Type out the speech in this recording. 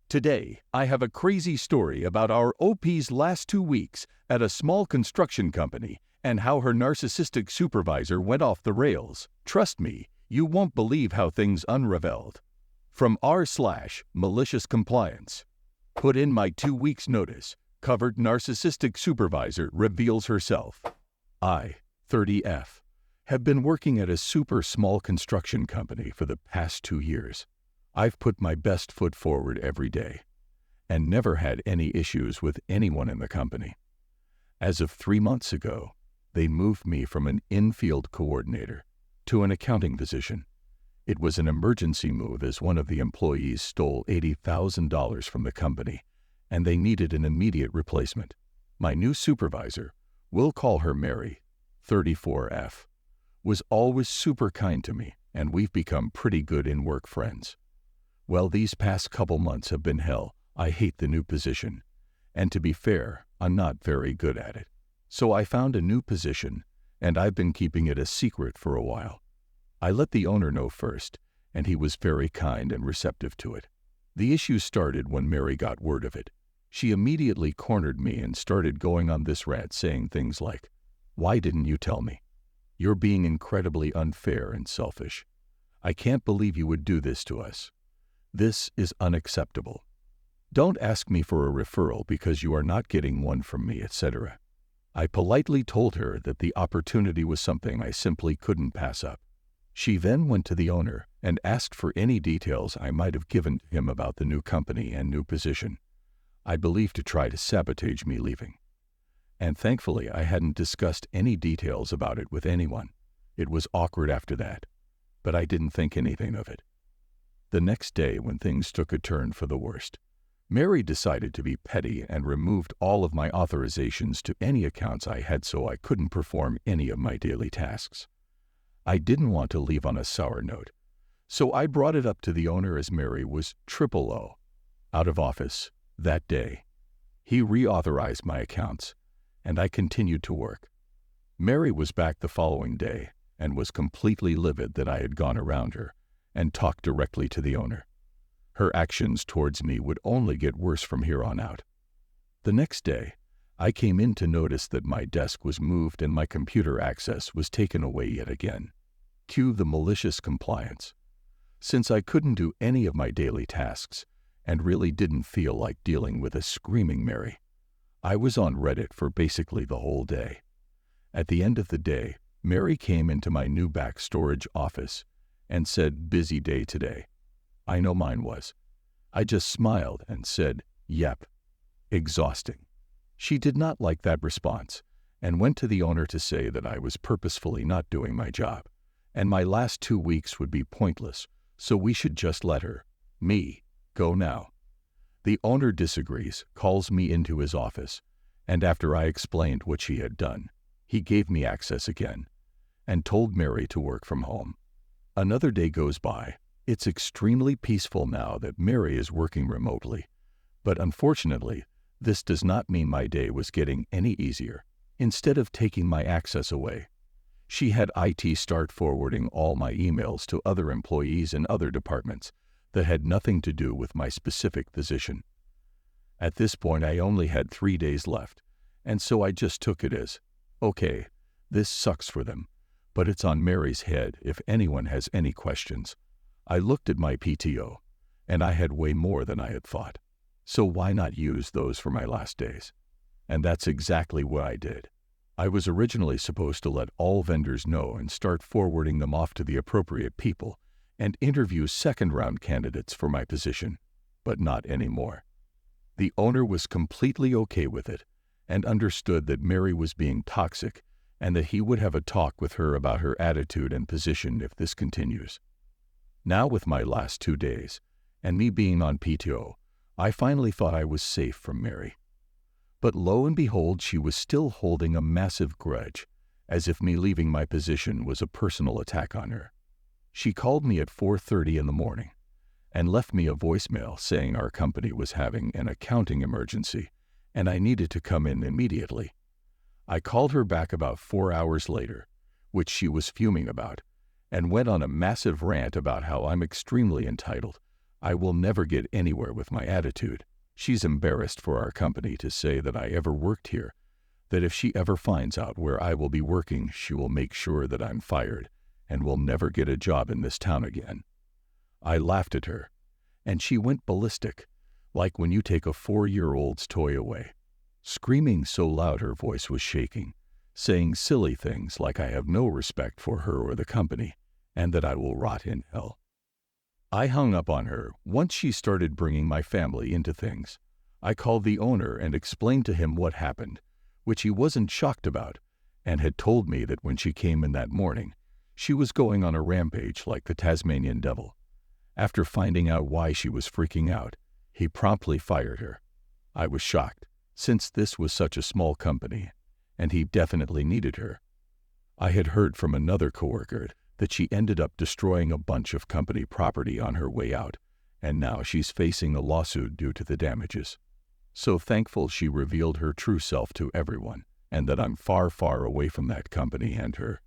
Today, I have a crazy story about our OP's last 2 weeks at a small construction company and how her narcissistic supervisor went off the rails. Trust me, you won't believe how things unraveled. From r/MaliciousCompliance. Put in my 2 weeks notice. Covered narcissistic supervisor reveals herself. I, 30F, have been working at a super small construction company for the past 2 years. I've put my best foot forward every day and never had any issues with anyone in the company. As of 3 months ago, they moved me from an in-field coordinator to an accounting position. It was an emergency move as one of the employees stole $80,000 from the company, and they needed an immediate replacement. My new supervisor, we'll call her Mary, 34F, was always super kind to me, and we've become pretty good in-work friends. Well, these past couple months have been hell. I hate the new position, and to be fair, I'm not very good at it. So I found a new position, and I've been keeping it a secret for a while. I let the owner know first, and he was very kind and receptive to it. The issue started when Mary got word of it. She immediately cornered me and started going on this rant saying things like, "Why didn't you tell me? You're being incredibly unfair and selfish. I can't believe you would do this to us. This is unacceptable. Don't ask me for a referral because you are not getting one from me," etc. I politely told her that the opportunity was something I simply couldn't pass up. She then went to the owner and asked for any details I might have given to him about the new company and new position, I believe to try to sabotage me leaving. And thankfully, I hadn't discussed any details about it with anyone. It was awkward after that, but I didn't think anything of it. The next day, when things took a turn for the worst, Mary decided to be petty and removed all of my authorizations to any accounts I had so I couldn't perform any of my daily tasks. I didn't want to leave on a sour note, so I brought it up to the owner as Mary was O, out of office that day. He reauthorized my accounts, and I continued to work. Mary was back the following day and was completely livid that I had gone around her and talked directly to the owner. Her actions towards me would only get worse from here on out. The next day, I came in to notice that my desk was moved and my computer access was taken away yet again. Cue the malicious compliance. Since I couldn't do any of my daily tasks and really didn't feel like dealing with a screaming Mary, I was on Reddit for basically the whole day. At the end of the day, Mary came into my new back storage office and said, "Busy day today." I know mine was. I just smiled and said, "Yep. Exhausting." She did not like that response and went to the owner to say that I was purposefully not doing my job, and my last 2 weeks would be pointless, so we should just let her, me, go now. The owner disagrees, calls me into his office, and after I explained what she had done, he gave me access again and told Mary to work from home. Another day goes by. It's extremely peaceful now that Mary is working remotely, but unfortunately, this does not mean my day was getting any easier. Instead of taking my access away, she had IT start forwarding all my emails to other employees in other departments that had nothing to do with my specific position. At this point, I only had 3 days left, and so I just took it as, okay, this sucks for them, but it's on Mary's head if anyone has any questions. I looked at my PTO, and I had way more than I had thought. So why not use those for my last days? And that's exactly what I did. I was originally supposed to let all vendors know and start forwarding them off to the appropriate people and interview second-round candidates for my position, but not anymore. The owner was completely okay with it and understood that Mary was being toxic and that he would have a talk with her about her attitude and position if this continues. Now, with my last 2 days and me being on PTO, I finally thought I was safe from Mary. But lo and behold, she was still holding a massive grudge, as if me leaving my position was a personal attack on her. She called me at 4:30 in the morning and left me a voicemail saying our company was having an accounting emergency and I needed to come in immediately. I called her back about 4 hours later, which she was fuming about, and went on a massive rant about how I'm extremely entitled, I will never get anywhere with my attitude. She's embarrassed for our company to say that I ever worked here, that if she ever finds out where I will be working, she will make sure that I'm fired and will never get a job in this town again. I laughed at her, and she went ballistic, like when you take a 4-year-old's toy away, screaming so loud her voice was shaking, saying silly things like I have no respect for her or the company, and that I will rot in hell. I hung up on her once she started bringing my family into things. I called the owner and explained to him what happened, which he wasn't shocked about, and had told me that when she came in that morning, she was going on a rampage like the Tasmanian devil. After finding out why she was freaking out, he promptly fired her. I was shocked, since this was such a small company, and he definitely needed her. I had heard from another coworker that she ended up destroying a bunch of company property on her way out, and now she's facing a lawsuit due to the damages. So thankful she revealed her true self to everyone, and that I'm far, far away from that company and her.